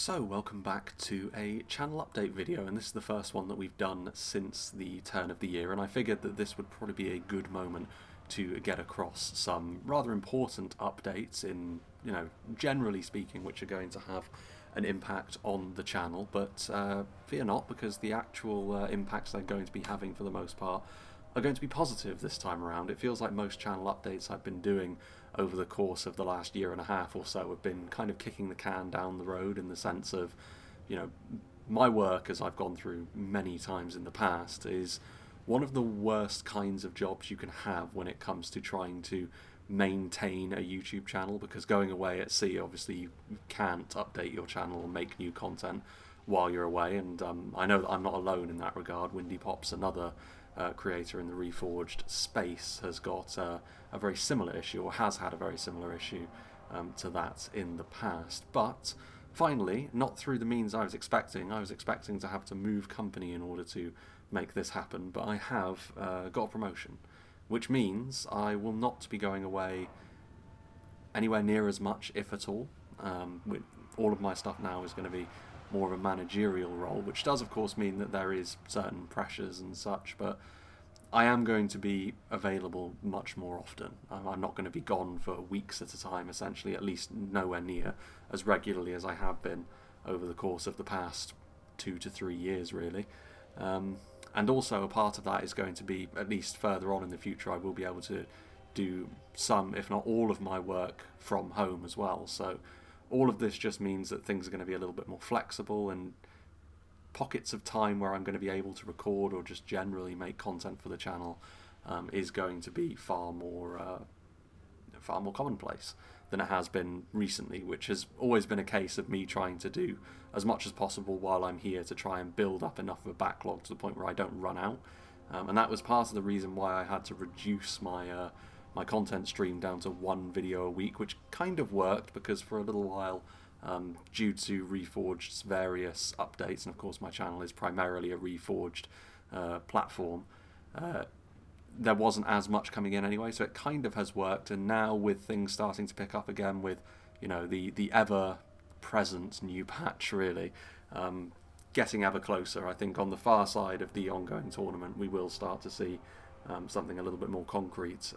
So, welcome back to a channel update video, and this is the first one that we've done since the turn of the year, and I figured that this would probably be a good moment to get across some rather important updates in, generally speaking, which are going to have an impact on the channel, but fear not, because the actual impacts they're going to be having for the most part are going to be positive this time around. It feels like most channel updates I've been doing over the course of the last year and a half or so have been kind of kicking the can down the road, in the sense of, my work, as I've gone through many times in the past, is one of the worst kinds of jobs you can have when it comes to trying to maintain a YouTube channel, because going away at sea, obviously you can't update your channel or make new content while you're away, and I know that I'm not alone in that regard. Windy Pop's another creator in the Reforged space has got a very similar issue, or has had a very similar issue to that in the past. But finally, not through the means I was expecting. I was expecting to have to move company in order to make this happen, but I have got a promotion, which means I will not be going away anywhere near as much, if at all. With all of my stuff now is going to be more of a managerial role, which does of course mean that there is certain pressures and such, but I am going to be available much more often. I'm not going to be gone for weeks at a time, essentially, at least nowhere near as regularly as I have been over the course of the past 2 to 3 years, really. And also a part of that is going to be, at least further on in the future, I will be able to do some, if not all, of my work from home as well. So all of this just means that things are going to be a little bit more flexible, and pockets of time where I'm going to be able to record or just generally make content for the channel is going to be far more commonplace than it has been recently, which has always been a case of me trying to do as much as possible while I'm here to try and build up enough of a backlog to the point where I don't run out. And that was part of the reason why I had to reduce my my content stream down to 1 video a week, which kind of worked, because for a little while, due to Reforged's various updates, and of course my channel is primarily a Reforged platform, there wasn't as much coming in anyway, so it kind of has worked. And now, with things starting to pick up again, with the ever present new patch, really getting ever closer, I think on the far side of the ongoing tournament we will start to see something a little bit more concrete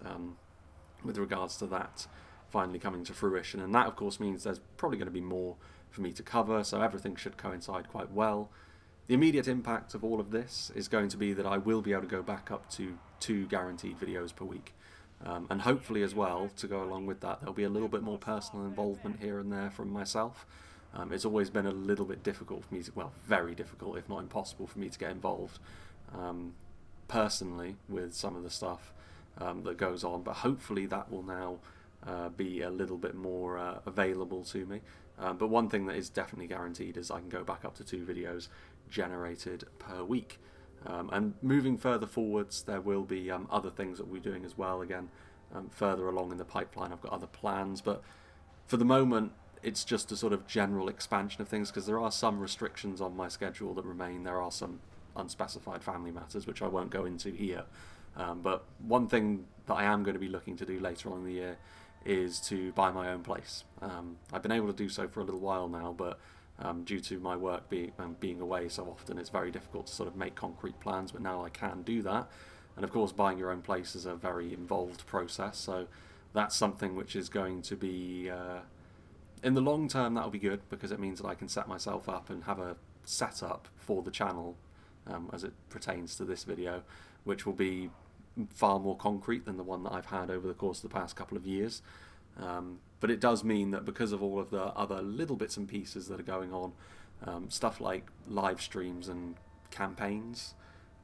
with regards to that finally coming to fruition. And that of course means there's probably going to be more for me to cover, so everything should coincide quite well. The immediate impact of all of this is going to be that I will be able to go back up to 2 guaranteed videos per week. And hopefully as well, to go along with that, there'll be a little bit more personal involvement here and there from myself. It's always been a little bit difficult for me to, well, very difficult, if not impossible, for me to get involved personally with some of the stuff that goes on, but hopefully that will now be a little bit more available to me. But one thing that is definitely guaranteed is I can go back up to 2 videos generated per week. And moving further forwards, there will be other things that we're doing as well. Again, further along in the pipeline, I've got other plans, but for the moment it's just a sort of general expansion of things, because there are some restrictions on my schedule that remain. There are some unspecified family matters which I won't go into here. But one thing that I am going to be looking to do later on in the year is to buy my own place. I've been able to do so for a little while now, but due to my work being away so often, it's very difficult to sort of make concrete plans, but now I can do that. And of course, buying your own place is a very involved process, so that's something which is going to be, in the long term, that'll be good, because it means that I can set myself up and have a setup for the channel as it pertains to this video, which will be far more concrete than the one that I've had over the course of the past couple of years. But it does mean that because of all of the other little bits and pieces that are going on, stuff like live streams and campaigns,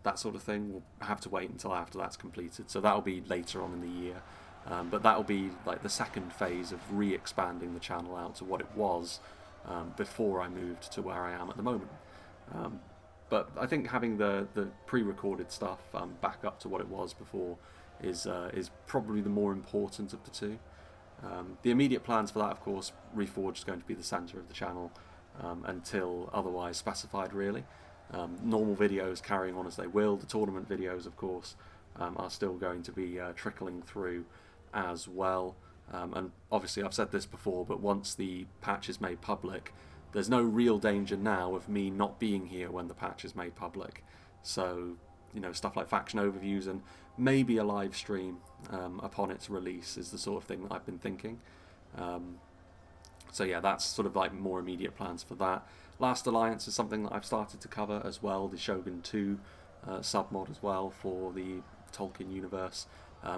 that sort of thing, will have to wait until after that's completed. So that'll be later on in the year. But that'll be like the second phase of re-expanding the channel out to what it was before I moved to where I am at the moment. But I think having the pre-recorded stuff back up to what it was before is probably the more important of the two. The immediate plans for that, of course, Reforged is going to be the centre of the channel until otherwise specified, really. Normal videos carrying on as they will. The tournament videos, of course, are still going to be trickling through as well. And obviously I've said this before, but once the patch is made public, there's no real danger now of me not being here when the patch is made public. So, stuff like faction overviews and maybe a live stream upon its release is the sort of thing that I've been thinking. So yeah, that's sort of like more immediate plans for that. Last Alliance is something that I've started to cover as well, the Shogun 2 submod as well for the Tolkien universe.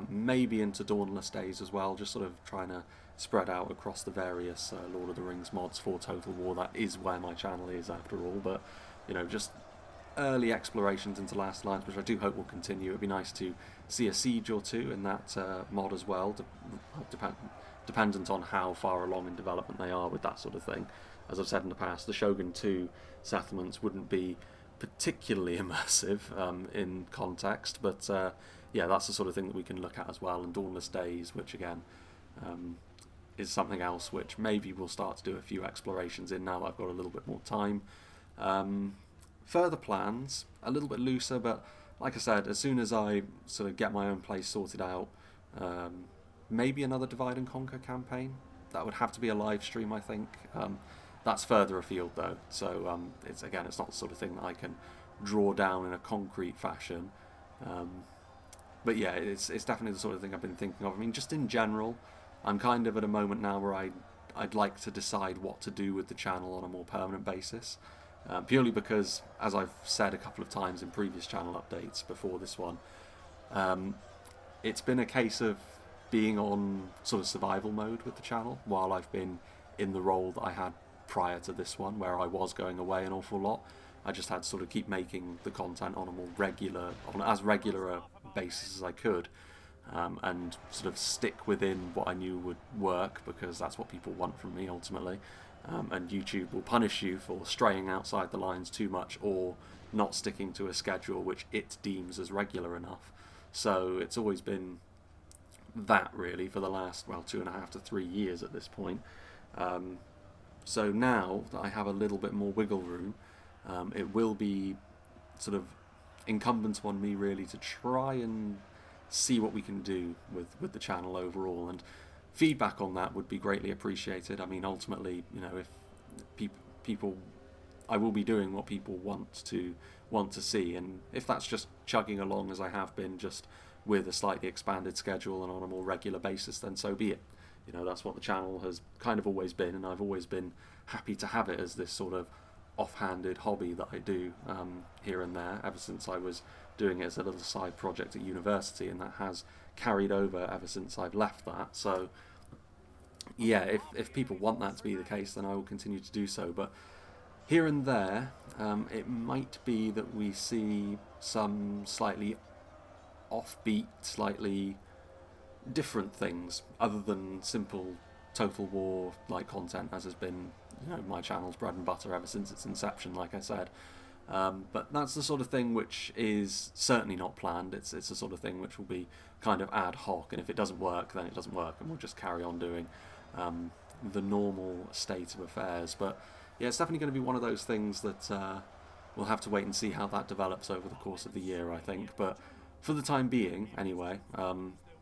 Maybe into Dawnless Days as well, just sort of trying to spread out across the various Lord of the Rings mods for Total War. That is where my channel is after all, but just early explorations into Last Alliance, which I do hope will continue. It'd be nice to see a siege or two in that mod as well, dependent on how far along in development they are with that sort of thing. As I've said in the past, the Shogun 2 settlements wouldn't be particularly immersive in context, but yeah, that's the sort of thing that we can look at as well. And Dawnless Days, which again is something else which maybe we'll start to do a few explorations in now that I've got a little bit more time. Further plans, a little bit looser, but like I said, as soon as I sort of get my own place sorted out, maybe another Divide and Conquer campaign. That would have to be a live stream, I think. That's further afield though, so it's not the sort of thing that I can draw down in a concrete fashion. But yeah, it's definitely the sort of thing I've been thinking of. I mean, just in general, I'm kind of at a moment now where I'd like to decide what to do with the channel on a more permanent basis. Purely because, as I've said a couple of times in previous channel updates before this one, it's been a case of being on sort of survival mode with the channel while I've been in the role that I had prior to this one, where I was going away an awful lot. I just had to sort of keep making the content on a more as regular a basis as I could, and sort of stick within what I knew would work, because that's what people want from me ultimately. And YouTube will punish you for straying outside the lines too much or not sticking to a schedule which it deems as regular enough. So it's always been that really for the last 2.5 to 3 years at this point. So now that I have a little bit more wiggle room, it will be sort of incumbent on me really to try and see what we can do with the channel overall, and feedback on that would be greatly appreciated. I mean, ultimately, if people, I will be doing what people want to see, and if that's just chugging along as I have been, just with a slightly expanded schedule and on a more regular basis, then so be it. That's what the channel has kind of always been, and I've always been happy to have it as this sort of offhanded hobby that I do here and there ever since I was doing it as a little side project at university, and that has carried over ever since I've left that. So yeah, if people want that to be the case, then I will continue to do so. But here and there, it might be that we see some slightly offbeat, slightly different things other than simple Total War like content, as has been my channel's bread and butter ever since its inception, like I said. But that's the sort of thing which is certainly not planned. It's the sort of thing which will be kind of ad hoc, and if it doesn't work, then it doesn't work, and we'll just carry on doing the normal state of affairs. But yeah, it's definitely going to be one of those things that we'll have to wait and see how that develops over the course of the year, I think. But for the time being, anyway,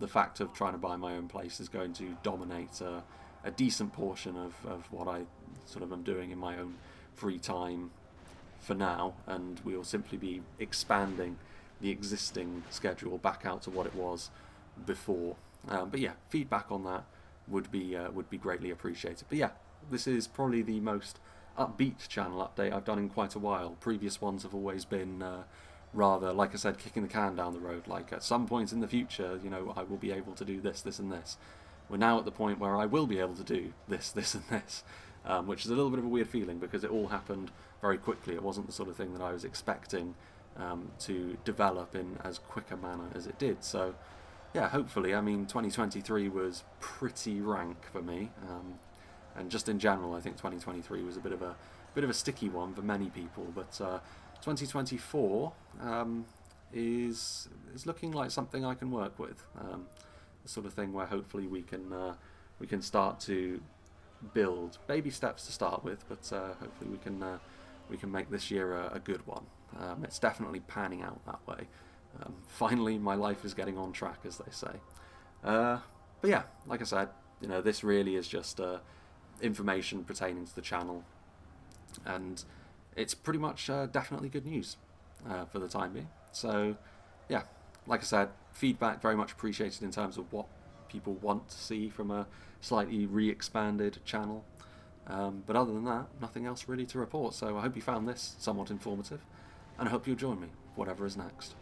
the fact of trying to buy my own place is going to dominate a decent portion of what I sort of am doing in my own free time for now, and we'll simply be expanding the existing schedule back out to what it was before. But yeah, feedback on that would be greatly appreciated. But yeah, this is probably the most upbeat channel update I've done in quite a while. Previous ones have always been rather, like I said, kicking the can down the road. Like, at some point in the future, I will be able to do this, this and this. We're now at the point where I will be able to do this, this and this, which is a little bit of a weird feeling because it all happened very quickly. It wasn't the sort of thing that I was expecting to develop in as quick a manner as it did. So yeah, hopefully, I mean, 2023 was pretty rank for me, and just in general, I think 2023 was a bit of a sticky one for many people. But 2024 is looking like something I can work with. The sort of thing where hopefully we can start to build baby steps to start with, but hopefully we can make this year a good one. It's definitely panning out that way. Finally, my life is getting on track, as they say. But yeah, like I said, this really is just information pertaining to the channel. and it's pretty much definitely good news for the time being. So, yeah, like I said, feedback very much appreciated in terms of what people want to see from a slightly re-expanded channel. But other than that, nothing else really to report. So I hope you found this somewhat informative, and I hope you'll join me, whatever is next.